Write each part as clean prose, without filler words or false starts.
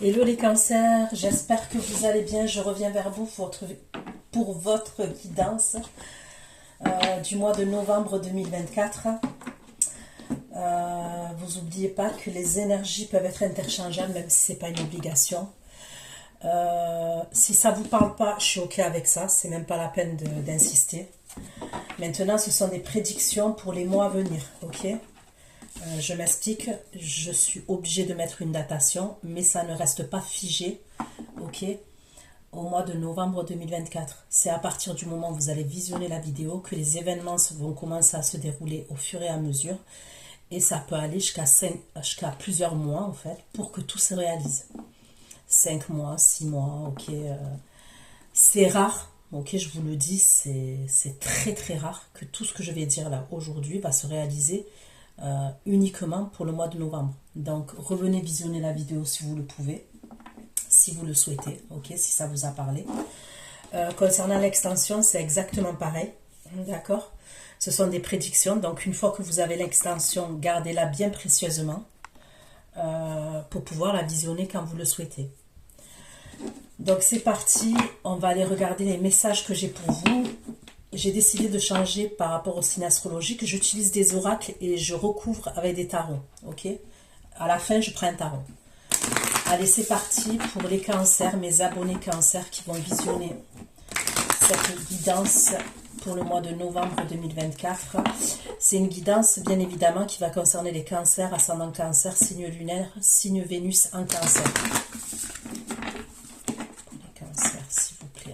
Hello les cancers, j'espère que vous allez bien. Je reviens vers vous pour votre guidance du mois de novembre 2024. Vous n'oubliez pas que les énergies peuvent être interchangeables, même si ce n'est pas une obligation. Si ça ne vous parle pas, je suis OK avec ça, c'est même pas la peine d'insister. Maintenant, ce sont des prédictions pour les mois à venir, ok? Je m'explique, je suis obligée de mettre une datation, mais ça ne reste pas figé, ok, au mois de novembre 2024. C'est à partir du moment où vous allez visionner la vidéo que les événements vont commencer à se dérouler au fur et à mesure. Et ça peut aller jusqu'à plusieurs mois, en fait, pour que tout se réalise. 5 mois, 6 mois, ok. C'est rare, ok, je vous le dis, c'est très très rare que tout ce que je vais dire là aujourd'hui va se réaliser uniquement pour le mois de novembre. Donc revenez visionner la vidéo si vous le pouvez, si vous le souhaitez, ok, si ça vous a parlé. Concernant l'extension, c'est exactement pareil, d'accord? Ce sont des prédictions, donc une fois que vous avez l'extension, gardez-la bien précieusement pour pouvoir la visionner quand vous le souhaitez. Donc c'est parti, on va aller regarder les messages que j'ai pour vous. J'ai décidé de changer par rapport au signe astrologique. J'utilise des oracles et je recouvre avec des tarots. Ok? À la fin, je prends un tarot. Allez, c'est parti pour les cancers, mes abonnés cancers qui vont visionner cette guidance pour le mois de novembre 2024. C'est une guidance, bien évidemment, qui va concerner les cancers, ascendant cancer, signe lunaire, signe Vénus en cancer. Pour les cancers, s'il vous plaît.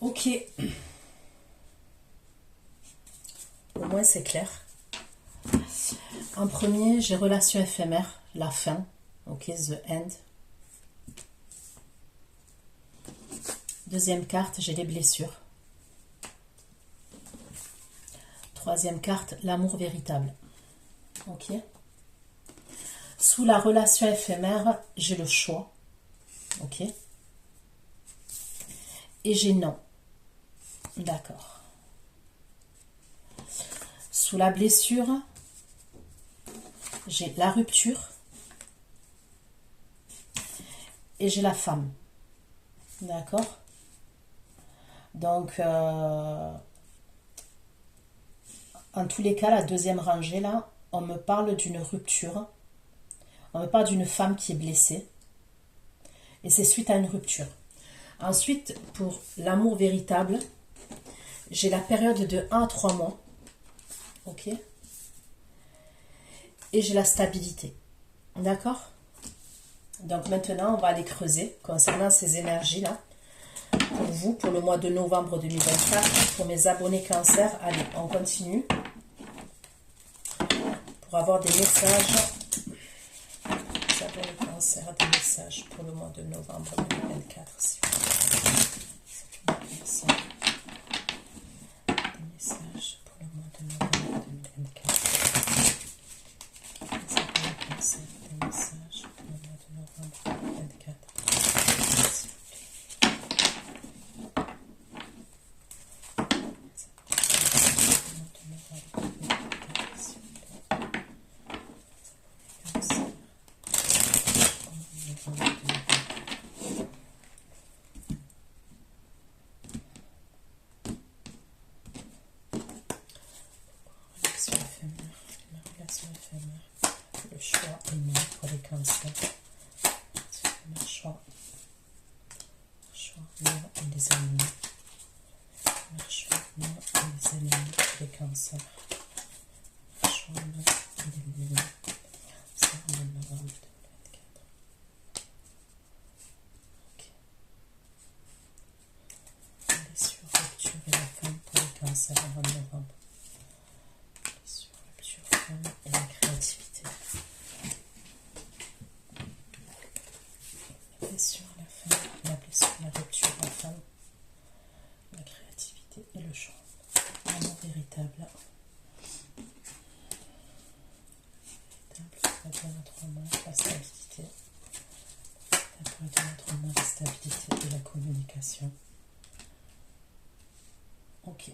Ok, au moins c'est clair. En premier, j'ai relation éphémère, la fin, ok, the end. Deuxième carte, j'ai les blessures. Troisième carte, l'amour véritable, ok. Sous la relation éphémère, j'ai le choix, ok. Et j'ai non. D'accord. Sous la blessure, j'ai la rupture et j'ai la femme. D'accord. Donc, en tous les cas, la deuxième rangée, là, on me parle d'une rupture. On me parle d'une femme qui est blessée. Et c'est suite à une rupture. Ensuite, pour l'amour véritable, j'ai la période de 1 à 3 mois. Ok. Et j'ai la stabilité. D'accord? Donc maintenant, on va aller creuser concernant ces énergies-là. Pour vous, pour le mois de novembre 2024, pour mes abonnés cancer, allez, on continue. Pour avoir des messages. Les abonnés cancer, des messages pour le mois de novembre 2024. Si vous voulez. Des messages pour le mois de novembre 2024. Les abonnés cancer, des messages pour le mois de novembre 2024. S'il vous plaît. cancer. Choix. Non, et les ennemis. Choix, non, et les ennemis. Les cancers. Choix, non, et les ennemis. Ça, on va novembre 2024. Ok. Blessure, rupture et la fin pour les cancers en novembre. Blessure, rupture, fin et la créativité. La blessure, la fin, la blessure, la rupture, la fin, la créativité et le chant. L'amour véritable. La période à 3 mois, la stabilité. La période à 3 mois, la stabilité et la communication. Ok.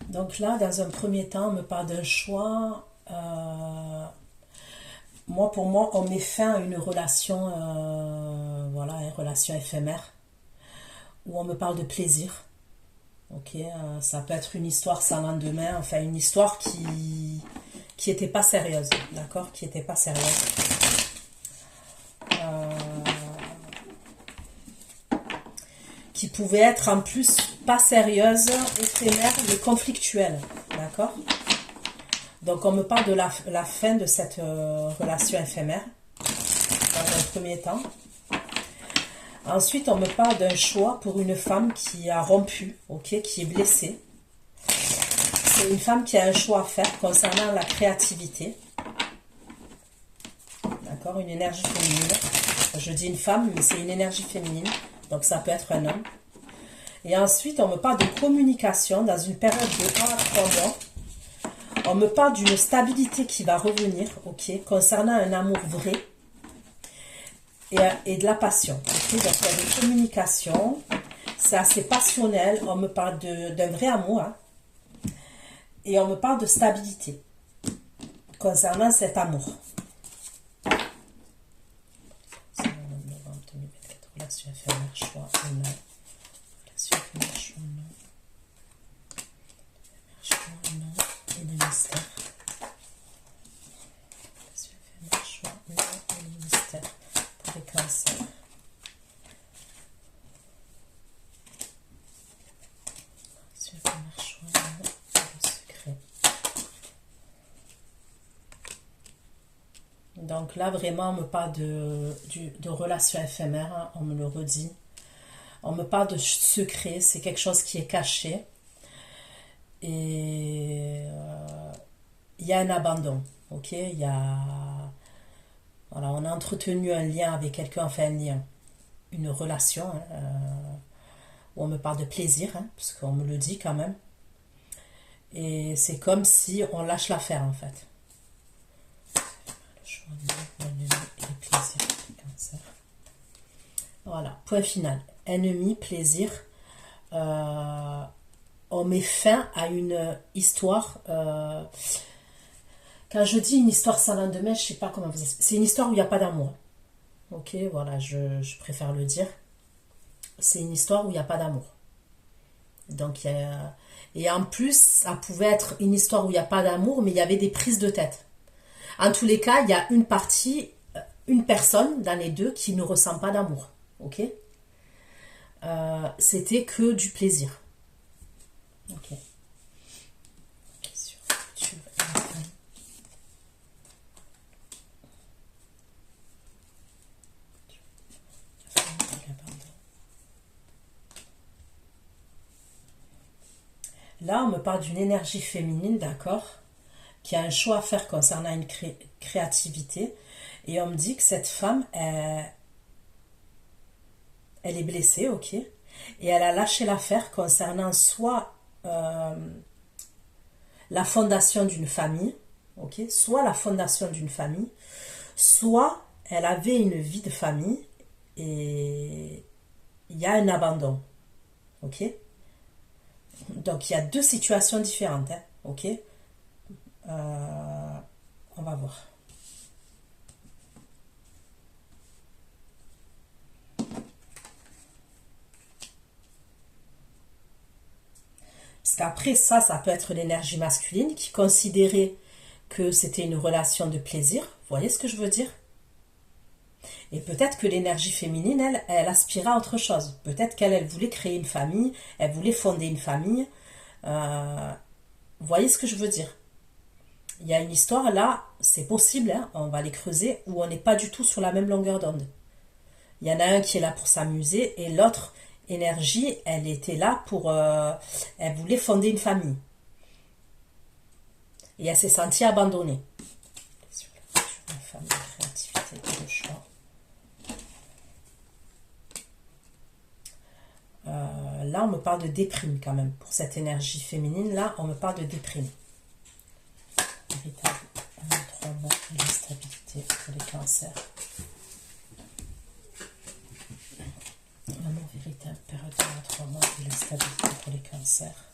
Donc là, dans un premier temps, on me parle d'un choix. Pour moi, on met fin à une relation, voilà, une relation éphémère, où on me parle de plaisir. Ok, ça peut être une histoire sans lendemain, enfin une histoire qui était pas sérieuse, d'accord, qui était pas sérieuse. Qui pouvait être en plus pas sérieuse, éphémère, mais conflictuelle, d'accord. Donc on me parle de la fin de cette relation éphémère, dans un premier temps. Ensuite, on me parle d'un choix pour une femme qui a rompu, ok, qui est blessée. C'est une femme qui a un choix à faire concernant la créativité. D'accord, une énergie féminine. Je dis une femme, mais c'est une énergie féminine. Donc ça peut être un homme. Et ensuite, on me parle de communication dans une période de 1 à 3 mois. On me parle d'une stabilité qui va revenir, ok, concernant un amour vrai et de la passion. Okay, donc il y a des communications, c'est assez passionnel. On me parle d'un vrai amour, hein, et on me parle de stabilité concernant cet amour. Relation éphémère, choix, non. Relation éphémère, choix, non. Choix, non. Et le mystère. Relation éphémère, choix, non. Et le mystère. Pour les cancers. Relation éphémère, choix, non. Et le secret. Donc là, vraiment, on me parle de relations éphémères, hein, on me le redit. On me parle de secret, c'est quelque chose qui est caché. Et il y a un abandon, ok. Il y a... Voilà, on a entretenu un lien avec quelqu'un, enfin un lien, une relation, hein, où on me parle de plaisir, hein, parce qu'on me le dit quand même. Et c'est comme si on lâche l'affaire, en fait. Le choix de l'ennemi et le plaisir, le cancer. Voilà, point final. Ennemi, plaisir. On met fin à une histoire. Quand je dis une histoire sans lendemain, je ne sais pas comment vous expliquer. C'est une histoire où il n'y a pas d'amour. Ok, voilà, je préfère le dire. C'est une histoire où il n'y a pas d'amour. Donc, et en plus, ça pouvait être une histoire où il n'y a pas d'amour, mais il y avait des prises de tête. En tous les cas, il y a une partie, une personne dans les deux qui ne ressent pas d'amour. Ok, c'était que du plaisir. Ok. Là, on me parle d'une énergie féminine, d'accord, qui a un choix à faire concernant une créativité. Et on me dit que cette femme, elle est blessée, ok, et elle a lâché l'affaire concernant soit la fondation d'une famille, ok, soit la fondation d'une famille, soit elle avait une vie de famille et il y a un abandon, ok. Donc il y a deux situations différentes, hein, ok. On va voir. Parce qu'après, ça peut être l'énergie masculine qui considérait que c'était une relation de plaisir. Vous voyez ce que je veux dire? Et peut-être que l'énergie féminine, elle aspirait à autre chose. Peut-être qu'elle voulait créer une famille, elle voulait fonder une famille. Vous voyez ce que je veux dire? Il y a une histoire là, c'est possible, hein, on va les creuser, où on n'est pas du tout sur la même longueur d'onde. Il y en a un qui est là pour s'amuser et l'autre énergie, elle était là pour... elle voulait fonder une famille. Et elle s'est sentie abandonnée. Sur la famille, créativité et le choix. Là, on me parle de déprime quand même. Pour cette énergie féminine, là, on me parle de déprime. Véritable 3 mois de stabilité pour les cancers. L'amour véritable, période de 3 mois de stabilité pour les cancers.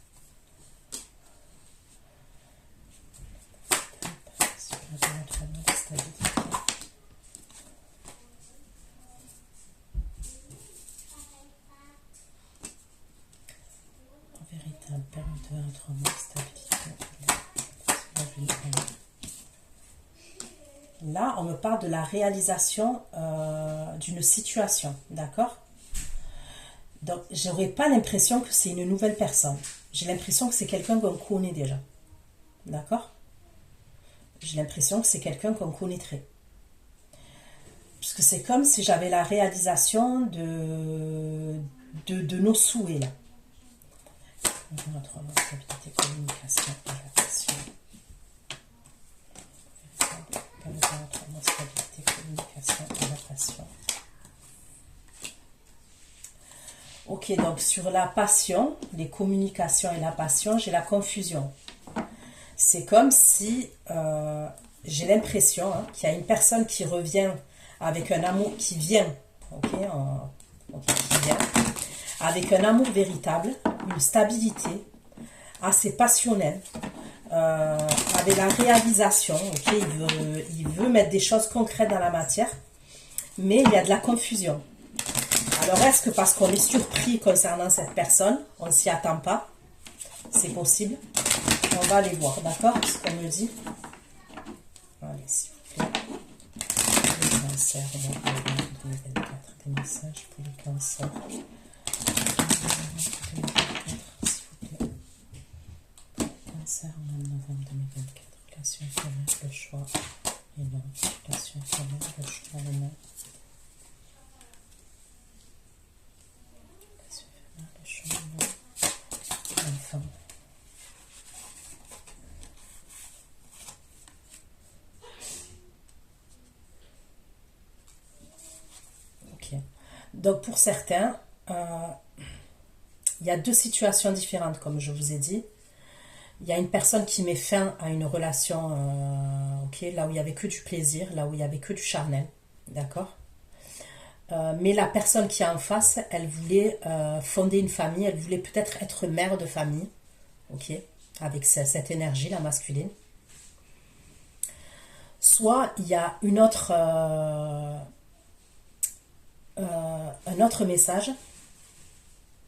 Véritable période de 3 mois de stabilité. Là, on me parle de la réalisation d'une situation, d'accord? Donc, j'aurais pas l'impression que c'est une nouvelle personne. J'ai l'impression que c'est quelqu'un qu'on connaît déjà, d'accord? J'ai l'impression que c'est quelqu'un qu'on connaîtrait. Parce que c'est comme si j'avais la réalisation de nos souhaits, là. Notre stabilité, communication et la passion. Notre stabilité, communication et la passion. Ok, donc sur la passion, les communications et la passion, j'ai la confusion. C'est comme si j'ai l'impression qu'il y a une personne qui revient avec un amour qui vient, qui vient avec un amour véritable, une stabilité assez passionnelle, avec la réalisation, il veut mettre des choses concrètes dans la matière, mais il y a de la confusion. Alors, est-ce que parce qu'on est surpris concernant cette personne, on ne s'y attend pas? C'est possible. On va aller voir, d'accord? Ce qu'on me dit. Allez, s'il vous plaît. Les cancers, on va voir 2024, des messages pour les cancers. 2024, s'il vous plaît. Cancer, en novembre 2024. Relation infirmière, le choix et non. Relation infirmière, le choix et non. Enfin. Ok. Donc pour certains, il y a deux situations différentes, comme je vous ai dit. Il y a une personne qui met fin à une relation, là où il n'y avait que du plaisir, là où il n'y avait que du charnel, d'accord? Mais la personne qui est en face, elle voulait fonder une famille, elle voulait peut-être être mère de famille, ok, avec cette énergie, la masculine. Soit il y a une autre, un autre message,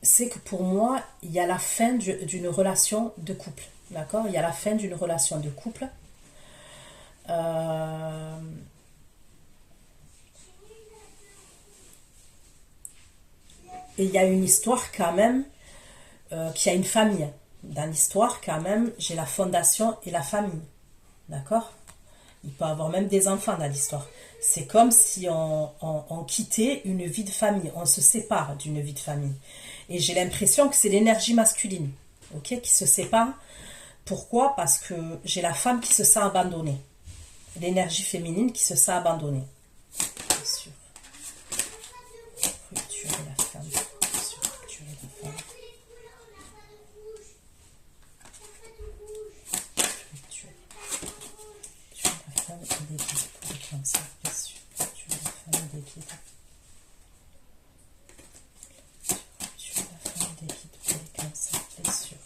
c'est que pour moi, il y a la fin d'une relation de couple, d'accord? Il y a la fin d'une relation de couple. Et il y a une histoire quand même qui a une famille. Dans l'histoire quand même, j'ai la fondation et la famille. D'accord? Il peut y avoir même des enfants dans l'histoire. C'est comme si on quittait une vie de famille. On se sépare d'une vie de famille. Et j'ai l'impression que c'est l'énergie masculine, ok, qui se sépare. Pourquoi? Parce que j'ai la femme qui se sent abandonnée. L'énergie féminine qui se sent abandonnée. Bien sûr. Rupturer la femme. Rupturer la femme. Rupturer la femme et des guides pour les cancers. Bien sûr. Rupturer la femme et des guides. Rupturer la femme et des guides pour les cancers. Bien sûr.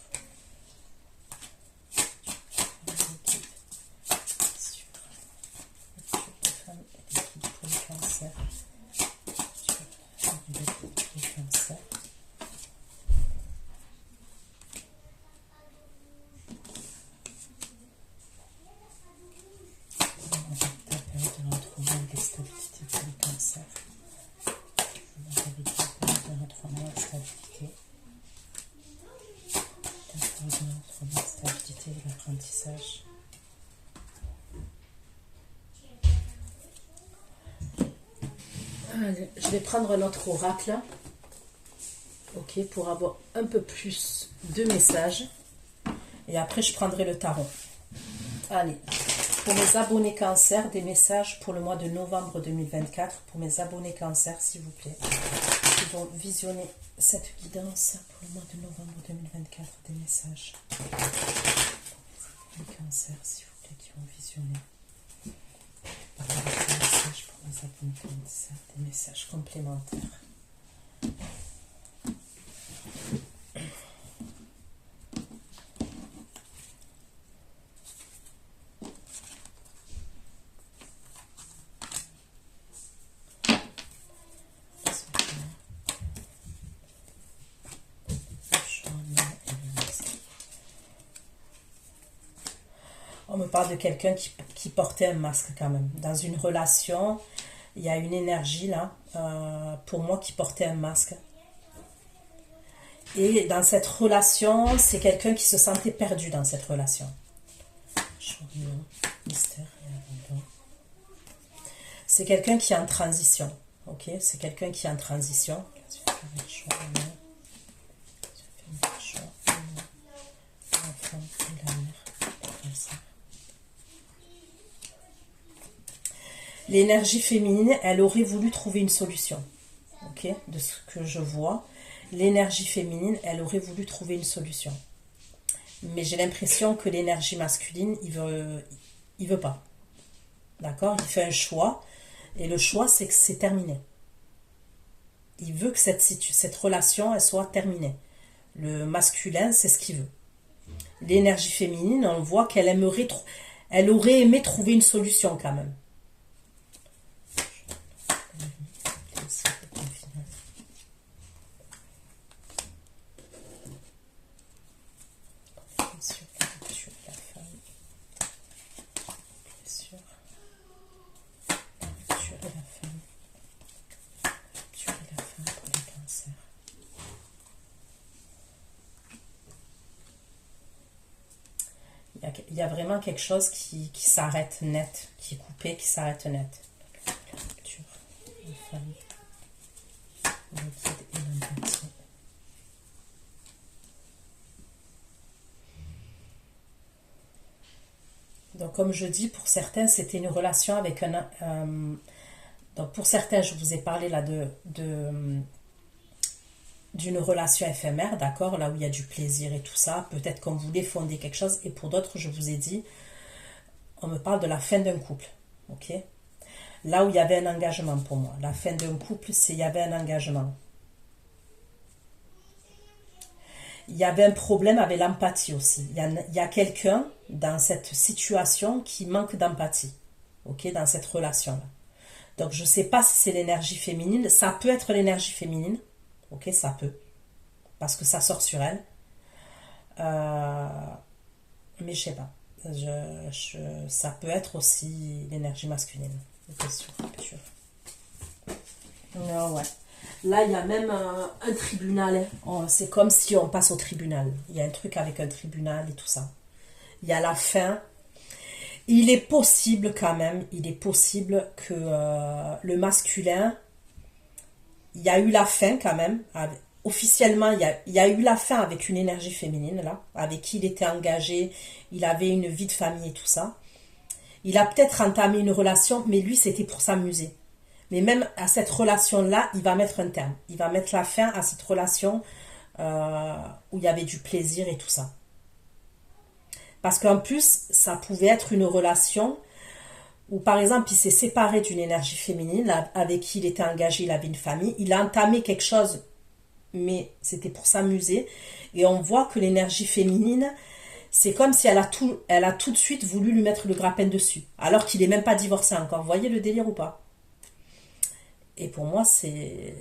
stabilité. Stabilité et l'apprentissage. Allez, je vais prendre un autre oracle. Ok, pour avoir un peu plus de messages. Et après, je prendrai le tarot. Allez, pour mes abonnés cancer, des messages pour le mois de novembre 2024. Pour mes abonnés cancer, s'il vous plaît. Qui vont visionner cette guidance pour le mois de novembre 2024. Des messages. Pour mes cancers, s'il vous plaît, qui vont visionner. Des messages pour mes abonnés cancer. Des messages complémentaires. On me parle de quelqu'un qui portait un masque quand même. Dans une relation, il y a une énergie là, pour moi, qui portait un masque. Et dans cette relation, c'est quelqu'un qui se sentait perdu dans cette relation. Mystère et abandon. C'est quelqu'un qui est en transition. Ok, c'est quelqu'un qui est en transition. L'énergie féminine, elle aurait voulu trouver une solution. Ok, de ce que je vois. L'énergie féminine, elle aurait voulu trouver une solution. Mais j'ai l'impression que l'énergie masculine, il veut pas. D'accord? Il fait un choix. Et le choix, c'est que c'est terminé. Il veut que cette relation, elle soit terminée. Le masculin, c'est ce qu'il veut. L'énergie féminine, on voit qu'elle elle aurait aimé trouver une solution quand même. Il y a vraiment quelque chose qui s'arrête net, qui est coupé, qui s'arrête net. Donc, comme je dis, pour certains, c'était une relation avec donc, pour certains, je vous ai parlé là d'une relation éphémère, d'accord, là où il y a du plaisir et tout ça, peut-être qu'on voulait fonder quelque chose, et pour d'autres, je vous ai dit, on me parle de la fin d'un couple, ok, là où il y avait un engagement pour moi, la fin d'un couple, c'est il y avait un engagement, il y avait un problème avec l'empathie aussi, il y a quelqu'un dans cette situation qui manque d'empathie, ok, dans cette relation-là, donc je ne sais pas si c'est l'énergie féminine, ça peut être l'énergie féminine, ok, ça peut. Parce que ça sort sur elle. Mais je sais pas. Ça peut être aussi l'énergie masculine. Bien sûr, bien sûr. Ouais. Là, il y a même un tribunal. C'est comme si on passe au tribunal. Il y a un truc avec un tribunal et tout ça. Il y a la fin. Il est possible quand même, il est possible que le masculin... Il y a eu la fin quand même, officiellement il y a eu la fin avec une énergie féminine là, avec qui il était engagé, il avait une vie de famille et tout ça. Il a peut-être entamé une relation, mais lui c'était pour s'amuser. Mais même à cette relation-là, il va mettre un terme. Il va mettre la fin à cette relation où il y avait du plaisir et tout ça. Parce qu'en plus, ça pouvait être une relation où par exemple il s'est séparé d'une énergie féminine avec qui il était engagé, il avait une famille, il a entamé quelque chose mais c'était pour s'amuser et on voit que l'énergie féminine c'est comme si elle a tout de suite voulu lui mettre le grappin dessus alors qu'il n'est même pas divorcé encore, vous voyez le délire ou pas? Et pour moi c'est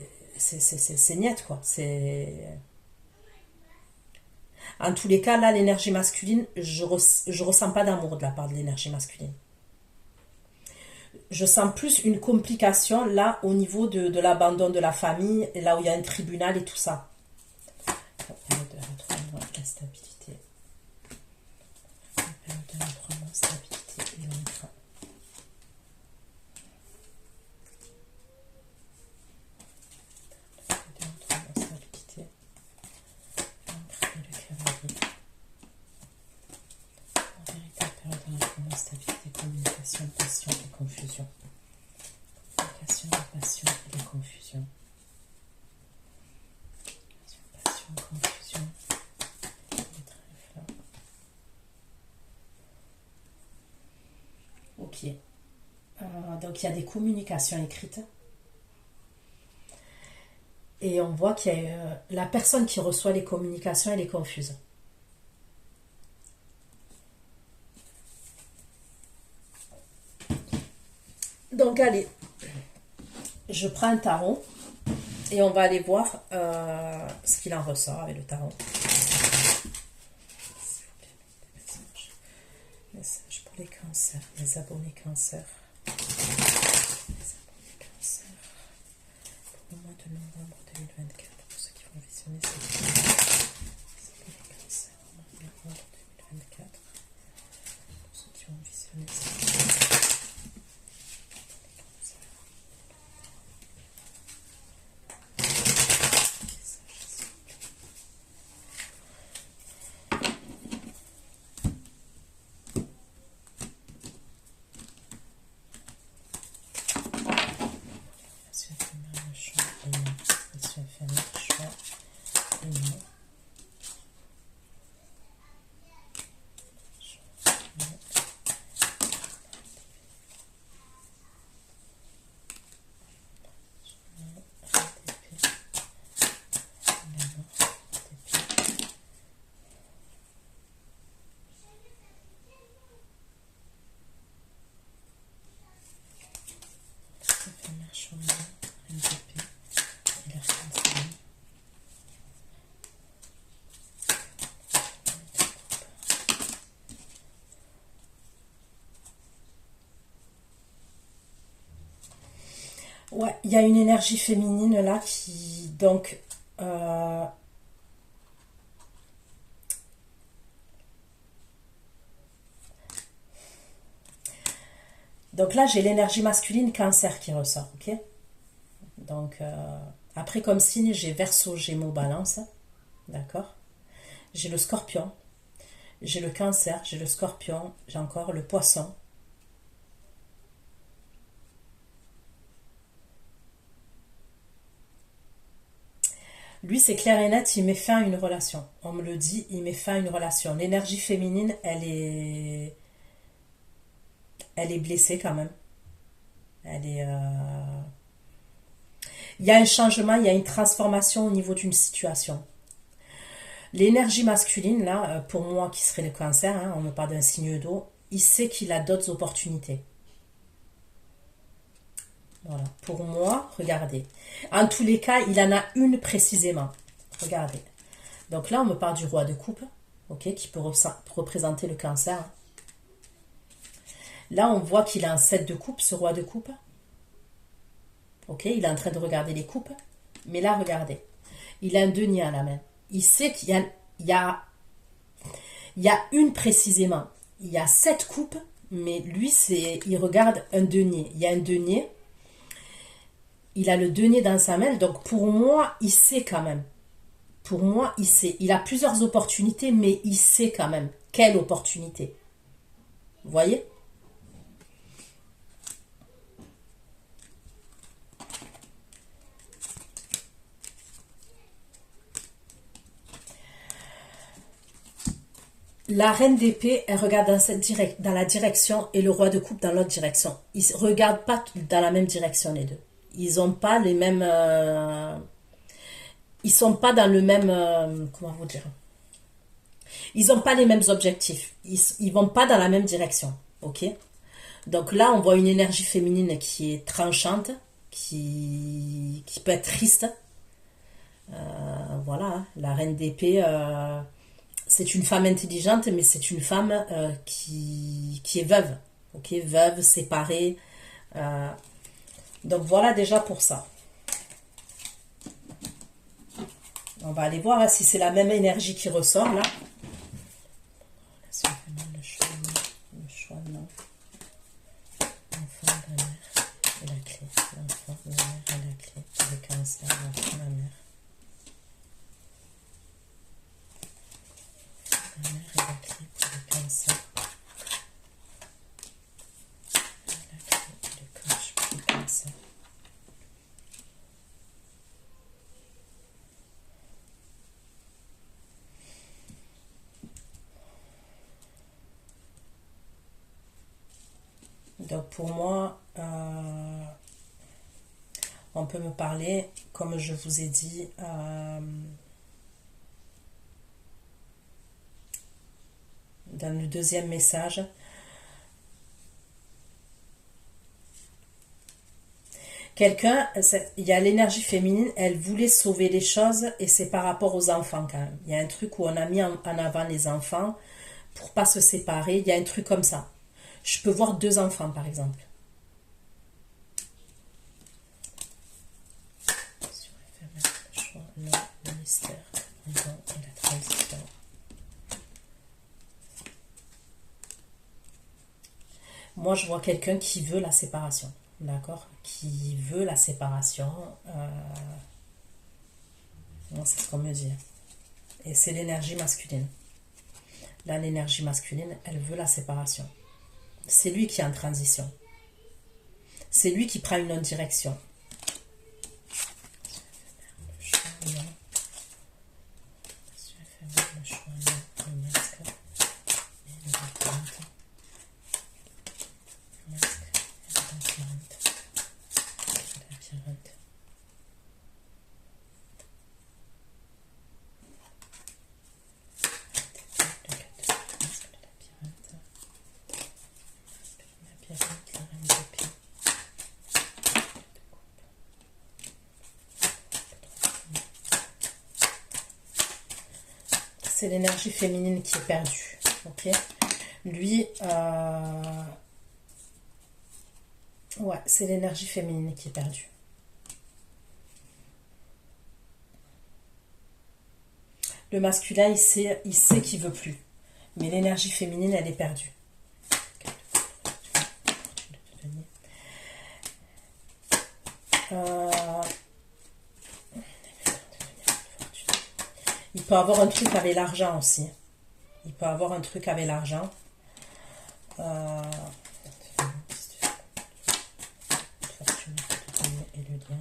niette quoi, en tous les cas là l'énergie masculine je ressens pas d'amour de la part de l'énergie masculine. Je sens plus une complication là au niveau de l'abandon de la famille, là où il y a un tribunal et tout ça. en confusion. Les trèfles là. Ok. Donc il y a des communications écrites. Et on voit qu'il y a la personne qui reçoit les communications, elle est confuse. Donc allez, je prends un tarot et on va aller voir ce qu'il en ressort avec le tarot. Message pour les cancers, les abonnés cancers. Les abonnés cancers. Pour le mois de novembre 2024, pour ceux qui vont visionner cette vidéo. Les abonnés cancers, au mois de novembre 2024. Pour ceux qui vont visionner cette vidéo. Ouais, il y a une énergie féminine là qui, donc, là j'ai l'énergie masculine cancer qui ressort, ok? Donc, après comme signe, j'ai Verseau, Gémeaux, Balance, d'accord? J'ai le Scorpion, j'ai le Cancer, j'ai le Scorpion, j'ai encore le Poisson. Lui, c'est clair et net, il met fin à une relation. On me le dit, il met fin à une relation. L'énergie féminine, elle est blessée quand même. Elle est... Il y a un changement, il y a une transformation au niveau d'une situation. L'énergie masculine, là, pour moi qui serait le cancer, hein, on me parle d'un signe d'eau, il sait qu'il a d'autres opportunités. Voilà. Pour moi, regardez. En tous les cas, il en a une précisément. Regardez. Donc là, on me parle du roi de coupe, ok, qui peut représenter le cancer. Là, on voit qu'il a un 7 de coupe, ce roi de coupe. Ok, il est en train de regarder les coupes. Mais là, regardez. Il a un denier à la main. Il sait qu'il y a une précisément. Il y a 7 coupes, mais lui, il regarde un denier. Il y a un denier. Il a le denier dans sa main, donc pour moi, il sait quand même. Pour moi, il sait. Il a plusieurs opportunités, mais il sait quand même. Quelle opportunité? Vous voyez? La reine d'épée, elle regarde dans la direction et le roi de coupe dans l'autre direction. Ils ne regardent pas dans la même direction, les deux. Ils n'ont pas les mêmes... ils sont pas dans le même... comment vous dire? Ils n'ont pas les mêmes objectifs. Ils vont pas dans la même direction. Ok? Donc là, on voit une énergie féminine qui est tranchante, qui peut être triste. Voilà, hein. La reine d'épée... c'est une femme intelligente, mais c'est une femme qui est veuve. Ok, veuve, séparée. Donc voilà déjà pour ça. On va aller voir hein, si c'est la même énergie qui ressort là. Le choix, non. L'enfant, la mère et la clé. L'enfant, la mère et la clé. Le cancer, l'enfant, la mère. La mère et la clé pour le cancer. La clé et le coach pour le cancer. pour moi, on peut me parler, comme je vous ai dit, dans le deuxième message. Quelqu'un, il y a l'énergie féminine, elle voulait sauver les choses et c'est par rapport aux enfants quand même. Il y a un truc où on a mis en avant les enfants pour pas se séparer. Il y a un truc comme ça. Je peux voir 2 enfants par exemple. Le mystère, et la transition. Moi, je vois quelqu'un qui veut la séparation, d'accord? Qui veut la séparation. Moi, c'est ce qu'on me dit. Et c'est l'énergie masculine. Là, l'énergie masculine, elle veut la séparation. C'est lui qui est en transition. C'est lui qui prend une autre direction. C'est l'énergie féminine qui est perdue. Ok, lui, ouais, c'est l'énergie féminine qui est perdue. Le masculin, il sait qu'il veut plus. Mais l'énergie féminine, elle est perdue. Il peut avoir un truc avec l'argent aussi. Il peut avoir un truc avec l'argent. Et le lien.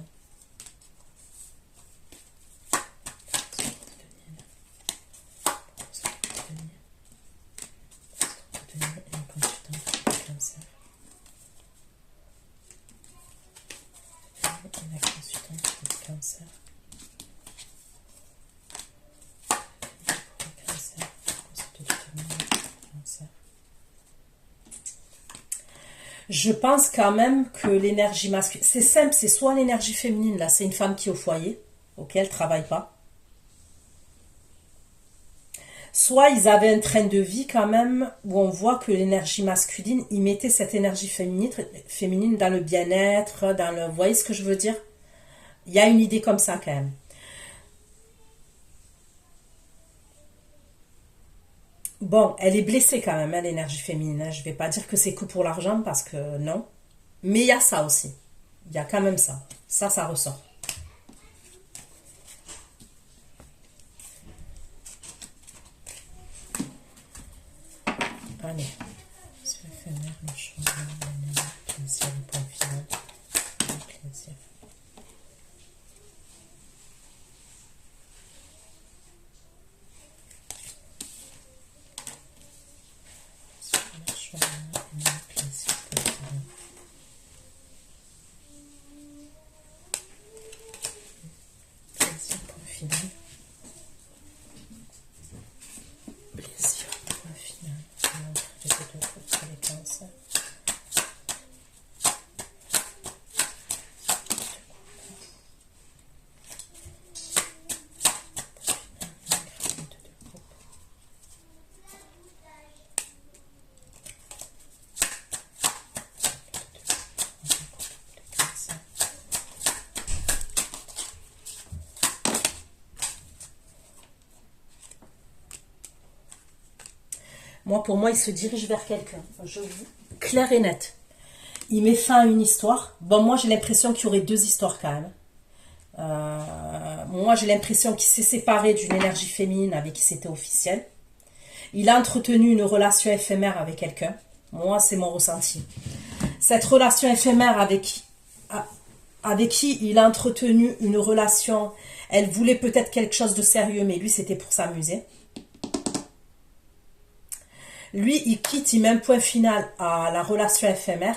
Je pense quand même que l'énergie masculine, c'est simple, c'est soit l'énergie féminine, là, c'est une femme qui est au foyer, ok, elle ne travaille pas. Soit ils avaient un train de vie quand même, où on voit que l'énergie masculine, ils mettaient cette énergie féminine dans le bien-être, dans le... Vous voyez ce que je veux dire? Il y a une idée comme ça quand même. Bon, elle est blessée quand même, hein, l'énergie féminine. Hein. Je ne vais pas dire que c'est que pour l'argent, parce que non. Mais il y a ça aussi. Il y a quand même ça. Ça ressort. Allez. C'est éphémère, le changement, le plaisir, le point final. Le plaisir. Moi, pour moi, il se dirige vers quelqu'un. Clair et net. Il met fin à une histoire. Bon, moi, j'ai l'impression qu'il y aurait 2 histoires quand même. Moi, j'ai l'impression qu'il s'est séparé d'une énergie féminine avec qui c'était officiel. Il a entretenu une relation éphémère avec quelqu'un. Moi, c'est mon ressenti. Cette relation éphémère avec qui il a entretenu une relation, elle voulait peut-être quelque chose de sérieux, mais lui, c'était pour s'amuser. Lui, il quitte, il met un point final à la relation éphémère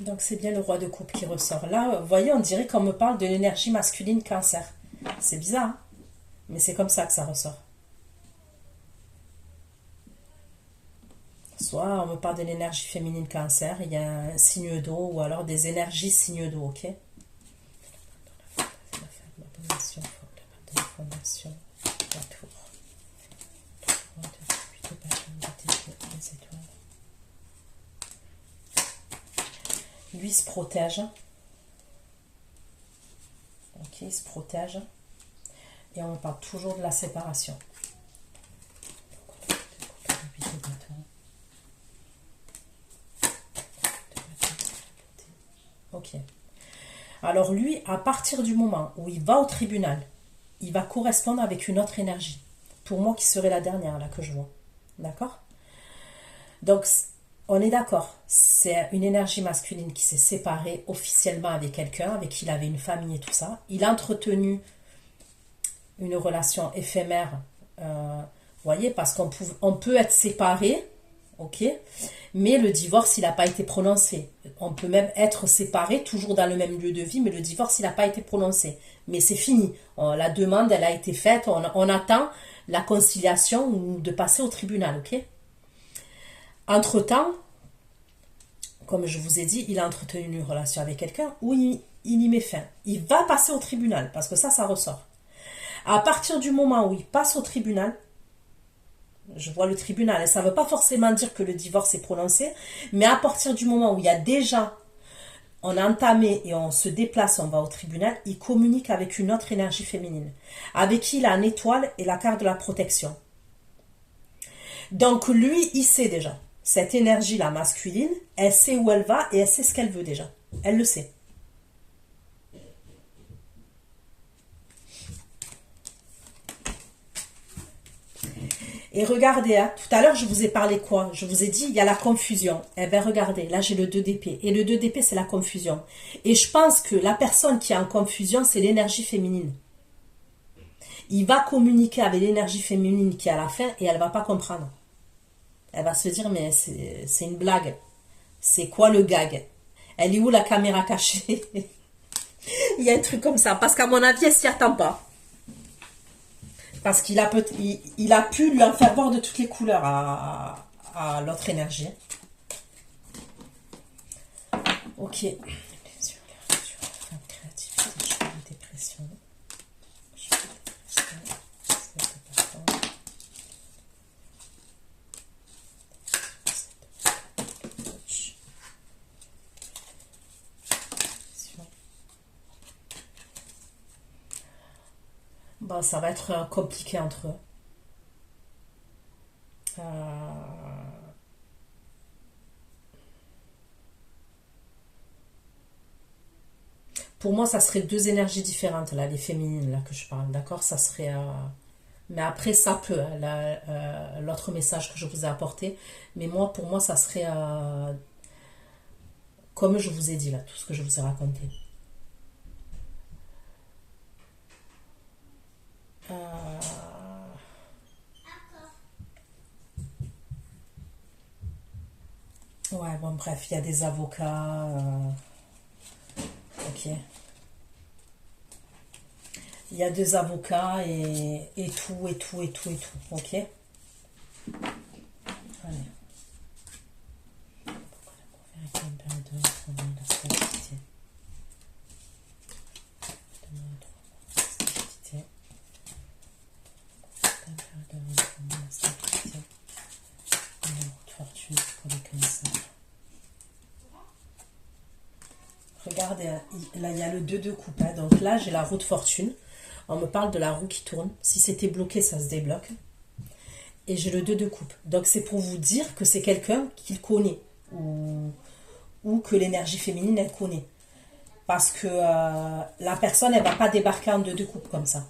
Donc c'est bien le roi de coupe qui ressort. Là, vous voyez, on dirait qu'on me parle de l'énergie masculine cancer. C'est bizarre, hein, mais c'est comme ça que ça ressort. Soit on me parle de l'énergie féminine cancer, il y a un signe d'eau, ou alors des énergies signes d'eau, ok? La fondation, la tour. Lui se protège. Ok, il se protège. Et on parle toujours de la séparation. Ok. Alors lui, à partir du moment où il va au tribunal, il va correspondre avec une autre énergie. Pour moi, qui serait la dernière, là, que je vois. D'accord? Donc, on est d'accord. C'est une énergie masculine qui s'est séparée officiellement avec quelqu'un, avec qui il avait une famille et tout ça. Il a entretenu une relation éphémère, vous voyez, parce on peut être séparé, ok, mais le divorce, il n'a pas été prononcé. On peut même être séparé, toujours dans le même lieu de vie, mais le divorce, il n'a pas été prononcé. Mais c'est fini. La demande, elle a été faite. On attend la conciliation ou de passer au tribunal, ok? Entre-temps, comme je vous ai dit, il a entretenu une relation avec quelqu'un où il y met fin. Il va passer au tribunal, parce que ça ressort. À partir du moment où il passe au tribunal, je vois le tribunal, et ça ne veut pas forcément dire que le divorce est prononcé, mais à partir du moment où il y a déjà, on a entamé et on se déplace, on va au tribunal, il communique avec une autre énergie féminine, avec qui il a une étoile et la carte de la protection. Donc lui, il sait déjà. Cette énergie-là masculine, elle sait où elle va et elle sait ce qu'elle veut déjà. Elle le sait. Et regardez, hein, tout à l'heure, je vous ai parlé quoi? Je vous ai dit, il y a la confusion. Eh bien, regardez, là, j'ai le 2 d'épée. Et le 2 d'épée, c'est la confusion. Et je pense que la personne qui est en confusion, c'est l'énergie féminine. Il va communiquer avec l'énergie féminine qui est à la fin et elle ne va pas comprendre. Elle va se dire, mais c'est une blague. C'est quoi le gag? Elle est où la caméra cachée? Il y a un truc comme ça. Parce qu'à mon avis, elle s'y attend pas. Parce qu'il a, il a pu lui en faire voir de toutes les couleurs à l'autre énergie. Ok. Dépression. Bon, ça va être compliqué entre eux. Pour moi, ça serait deux énergies différentes, là, les féminines, là, que je parle, d'accord? Ça serait... Mais après, ça peut, hein, l'autre message que je vous ai apporté. Mais moi, pour moi, ça serait... comme je vous ai dit, là, tout ce que je vous ai raconté. Ouais, bon, bref, il y a des avocats. Ok. Il y a deux avocats et tout, et tout, et tout, et tout. Ok. Allez. Regardez, là il y a le 2 de coupe. Hein. Donc là j'ai la roue de fortune. On me parle de la roue qui tourne. Si c'était bloqué, ça se débloque. Et j'ai le 2 de coupe. Donc c'est pour vous dire que c'est quelqu'un qu'il connaît. Ou que l'énergie féminine, elle connaît. Parce que la personne, elle ne va pas débarquer en 2 de coupe comme ça.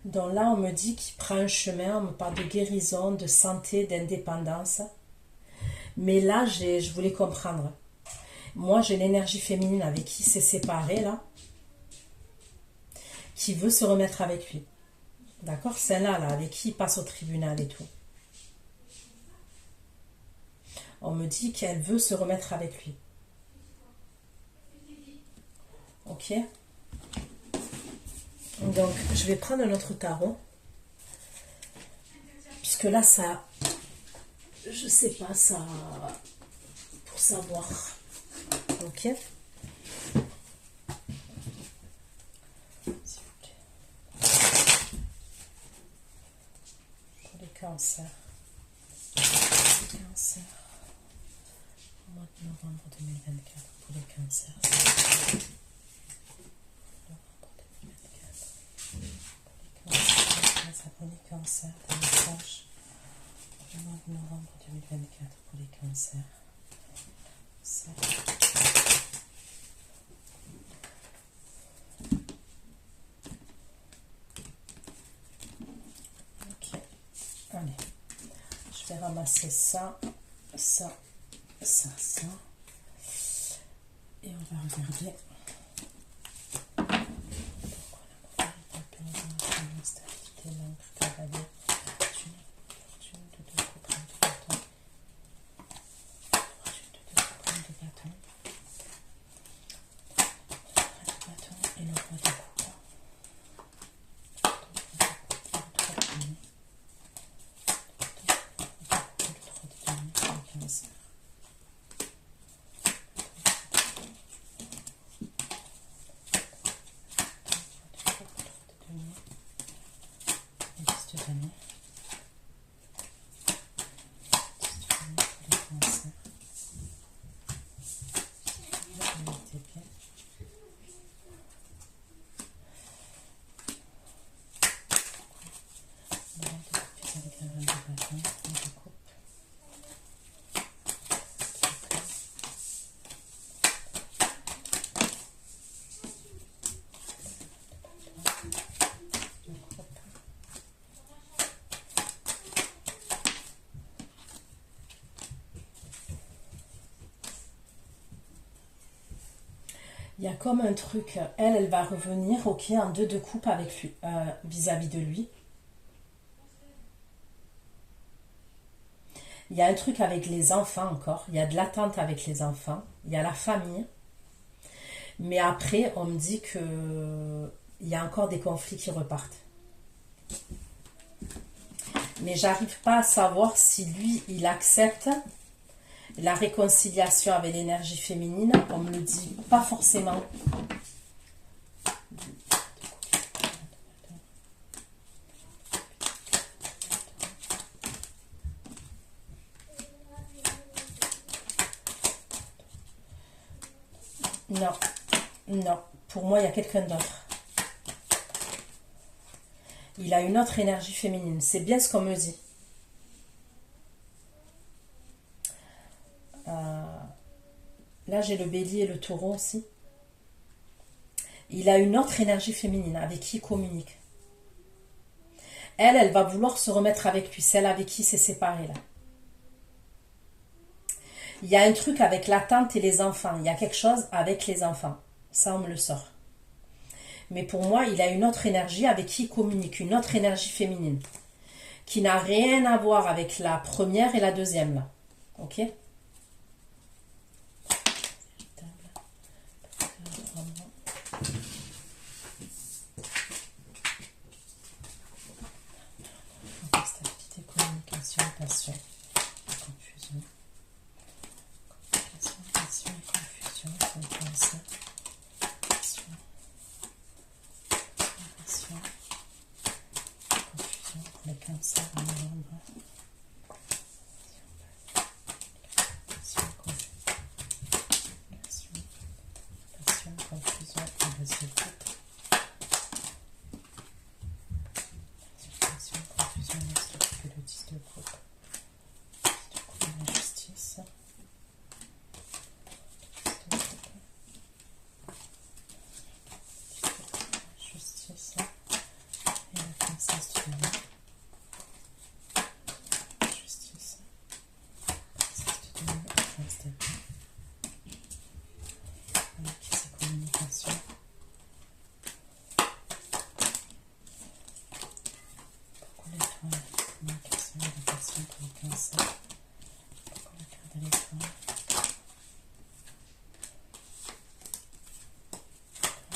Donc là, on me dit qu'il prend un chemin, on me parle de guérison, de santé, d'indépendance. Mais là, je voulais comprendre. Moi, j'ai l'énergie féminine avec qui s'est séparé, là, qui veut se remettre avec lui. D'accord? Celle-là, là, avec qui il passe au tribunal et tout. On me dit qu'elle veut se remettre avec lui. Ok? Donc, je vais prendre un autre tarot. Puisque là, ça... Je sais pas, ça... Pour savoir. Ok? S'il vous plaît. Pour les cancers. Cancer. Au mois de novembre 2024. Pour les cancers. Pour les cancers, des messages du mois de novembre 2024 pour les cancers. Ok, allez, je vais ramasser ça, ça, ça, ça, et on va regarder. Il y a comme un truc, elle va revenir, ok, en deux de coupe avec lui, vis-à-vis de lui. Il y a un truc avec les enfants encore, il y a de l'attente avec les enfants, il y a la famille. Mais après, on me dit que il y a encore des conflits qui repartent. Mais j'arrive pas à savoir si lui, il accepte la réconciliation avec l'énergie féminine. On me le dit pas forcément. Non, non. Pour moi, il y a quelqu'un d'autre. Il a une autre énergie féminine. C'est bien ce qu'on me dit. Là, j'ai le bélier et le taureau aussi. Il a une autre énergie féminine avec qui il communique. Elle va vouloir se remettre avec lui. Celle avec qui il s'est séparé là. Il y a un truc avec la tante et les enfants. Il y a quelque chose avec les enfants. Ça, on me le sort. Mais pour moi, il a une autre énergie avec qui il communique. Une autre énergie féminine. Qui n'a rien à voir avec la première et la deuxième là. Ok ? Stabilité, communication, passion, confusion. Communication, passion, confusion, compréhension, passion, passion, confusion pour les cancers en novembre. Passion, confusion pour les autres. cancer. La carte de l'étoile.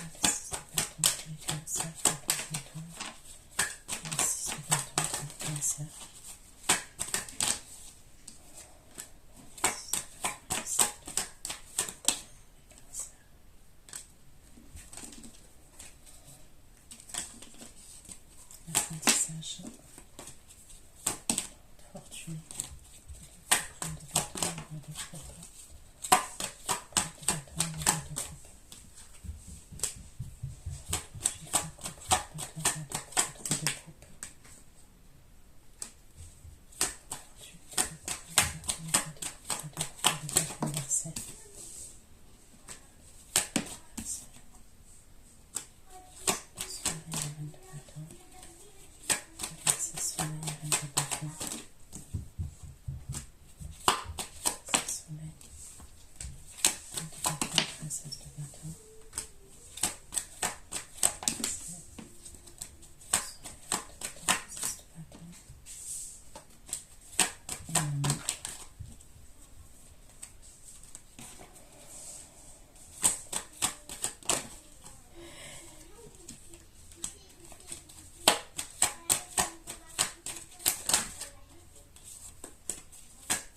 Les 6 de bâton pour les cancers. La carte de l'étoile. Les 6 de bâton pour les cancers. L'apprentissage. Fortune. De bâton, de coupe. De bâton, de coupe.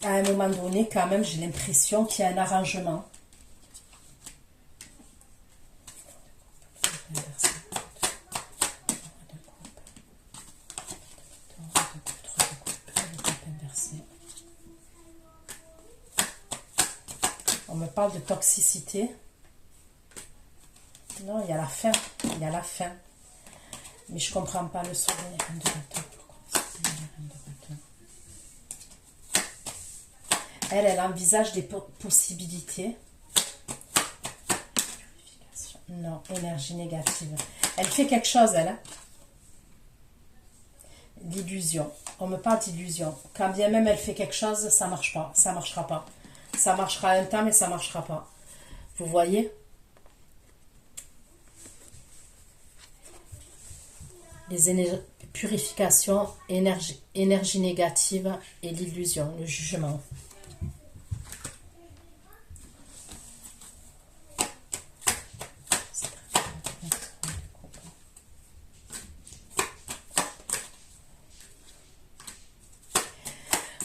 À un moment donné, quand même, j'ai l'impression qu'il y a un arrangement. On me parle de toxicité. Non, il y a la faim. Il y a la faim. Mais je comprends pas le soleil. De bâton. Elle envisage des possibilités. Non, énergie négative. Elle fait quelque chose, elle. Hein? L'illusion. On me parle d'illusion. Quand bien même elle fait quelque chose, ça marche pas. Ça marchera pas. Ça marchera un temps, mais ça marchera pas. Vous voyez? Les purifications, énergie négative et l'illusion, le jugement.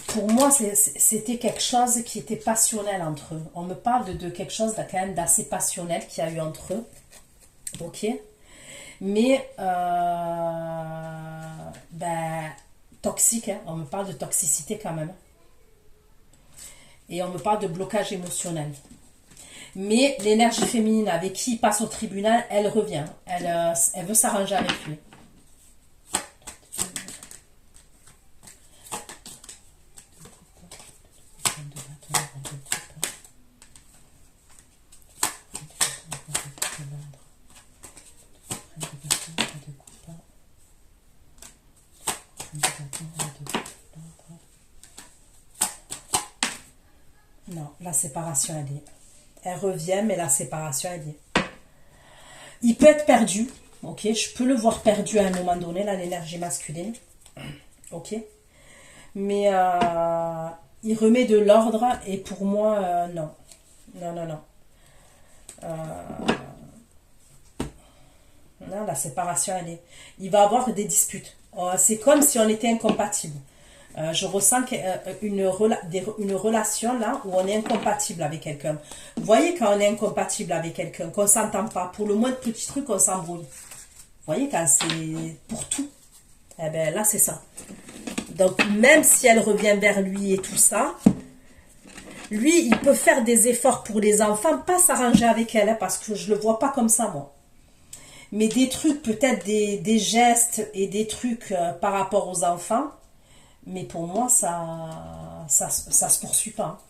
Pour moi, c'était quelque chose qui était passionnel entre eux. On me parle de quelque chose quand même d'assez passionnel qu'il y a eu entre eux. Ok? Mais, toxique, hein? On me parle de toxicité quand même. Et on me parle de blocage émotionnel. Mais l'énergie féminine avec qui il passe au tribunal, elle revient. Elle veut s'arranger avec lui. Non, la séparation, elle est. Elle revient, mais la séparation, elle est. Il peut être perdu, ok? Je peux le voir perdu à un moment donné, là, l'énergie masculine, ok? Mais il remet de l'ordre, et pour moi, non. Non, non, non. Non, la séparation, elle est. Il va avoir des disputes. C'est comme si on était incompatibles. Je ressens une relation là où on est incompatible avec quelqu'un. Vous voyez quand on est incompatible avec quelqu'un, qu'on ne s'entend pas, pour le moindre petit truc, on s'embrouille. Vous voyez quand c'est pour tout. Eh bien là, c'est ça. Donc même si elle revient vers lui et tout ça, lui, il peut faire des efforts pour les enfants, pas s'arranger avec elle, hein, parce que je ne le vois pas comme ça, moi. Mais des trucs, peut-être des gestes et des trucs par rapport aux enfants, mais pour moi, ça se poursuit pas.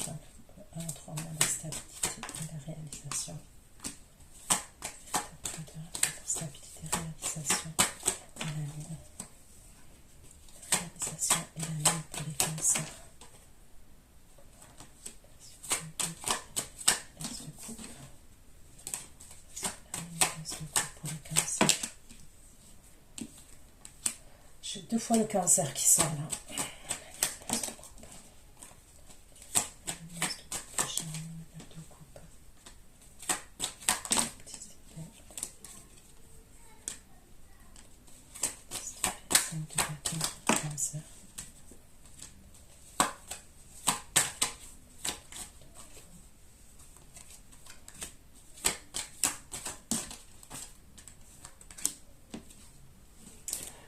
1, 3 mois de stabilité et de réalisation. Stabilité, réalisation et la lune. Réalisation et la lune pour les cancers. J'ai 2 fois le cancer qui sort là.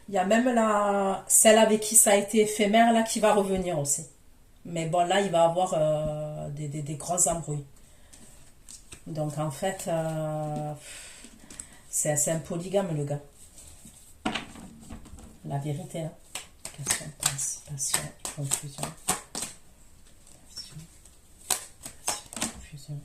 Il y a même celle avec qui ça a été éphémère là qui va revenir aussi. Mais bon, là, il va avoir des grosses embrouilles. Donc en fait, c'est un polygame le gars. La vérité, hein. Passion, passion, confusion. Passion, passion, confusion.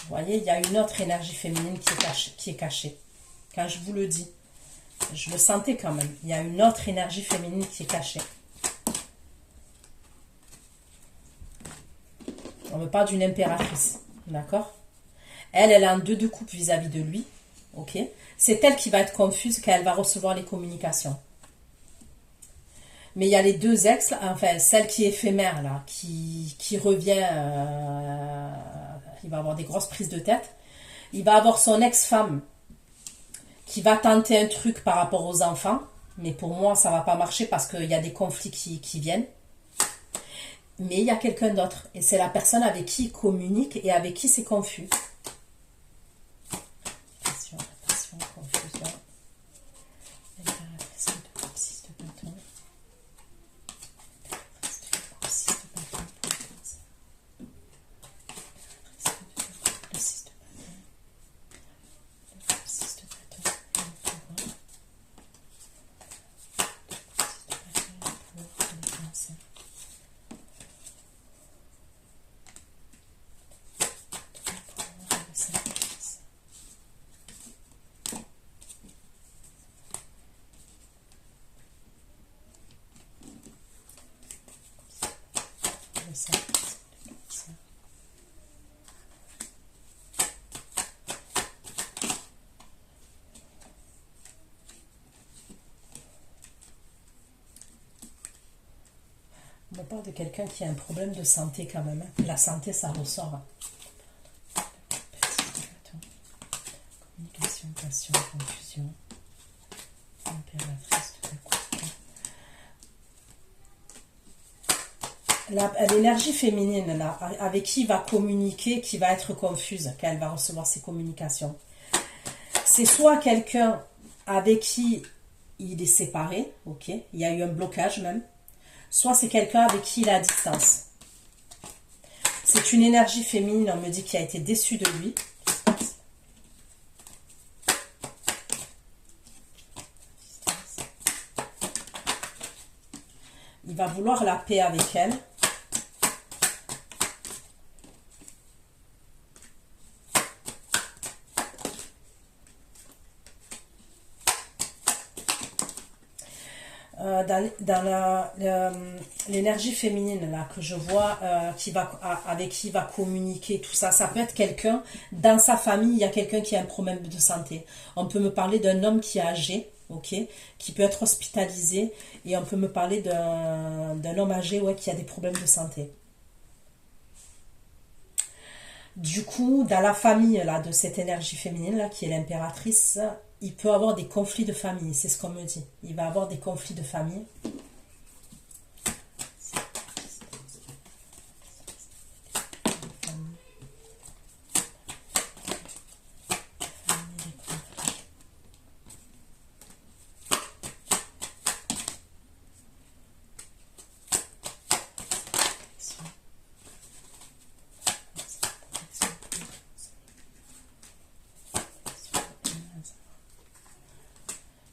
Vous voyez, il y a une autre énergie féminine qui est cachée. Quand je vous le dis, je le sentais quand même. Il y a une autre énergie féminine qui est cachée. On me parle d'une impératrice, d'accord? Elle a un 2 de coupe vis-à-vis de lui, ok? C'est elle qui va être confuse quand elle va recevoir les communications. Mais il y a les 2 ex, enfin, celle qui est éphémère, là, qui revient, il va avoir des grosses prises de tête. Il va avoir son ex-femme qui va tenter un truc par rapport aux enfants, mais pour moi, ça va pas marcher parce qu'il y a des conflits qui viennent. Mais il y a quelqu'un d'autre, et c'est la personne avec qui il communique et avec qui c'est confus. Passion, passion, confusion. Impératrice de coupe, 6 de bâton. Impératrice de coupe, 6 de bâton pour le cancer. Impératrice de coupe, le 6 de bâton. Le 6 de bâton et le pouvoir. Le 6 de bâton et le pouvoir pour le cancer. On me parle de quelqu'un qui a un problème de santé quand même. La santé, ça ressort. Communication, passion, confusion. Impératrice de coupe. L'énergie féminine, là, avec qui il va communiquer, qui va être confuse quand elle va recevoir ses communications. C'est soit quelqu'un avec qui il est séparé, ok, il y a eu un blocage même. Soit c'est quelqu'un avec qui il est à distance. C'est une énergie féminine, on me dit, qui a été déçue de lui. Il va vouloir la paix avec elle. Dans l'énergie féminine là que je vois avec qui il va communiquer tout ça, ça peut être quelqu'un dans sa famille, il y a quelqu'un qui a un problème de santé. On peut me parler d'un homme qui est âgé, ok, qui peut être hospitalisé, et on peut me parler d'un homme âgé, ouais, qui a des problèmes de santé. Du coup, dans la famille là de cette énergie féminine là qui est l'impératrice, il peut avoir des conflits de famille, c'est ce qu'on me dit. Il va avoir des conflits de famille.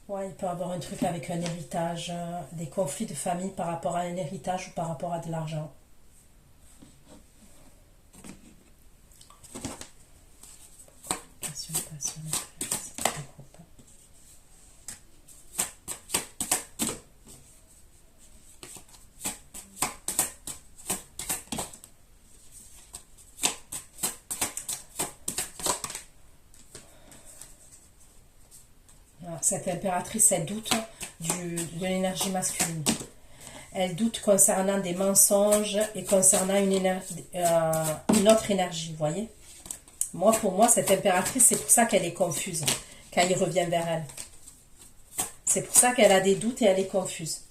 Ouais, il peut avoir un truc avec un héritage, des conflits de famille par rapport à un héritage ou par rapport à de l'argent. Passion, passion, cette impératrice, elle doute de l'énergie masculine. Elle doute concernant des mensonges et concernant une autre énergie, vous voyez. Moi, pour moi, cette impératrice, c'est pour ça qu'elle est confuse quand il revient vers elle. C'est pour ça qu'elle a des doutes et elle est confuse.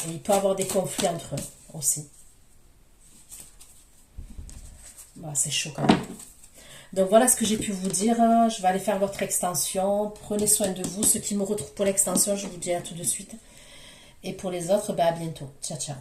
Et il peut y avoir des conflits entre eux aussi. Bah, c'est chaud quand même. Donc voilà ce que j'ai pu vous dire. Je vais aller faire votre extension. Prenez soin de vous. Ceux qui me retrouvent pour l'extension, je vous dis à tout de suite. Et pour les autres, bah, à bientôt. Ciao, ciao.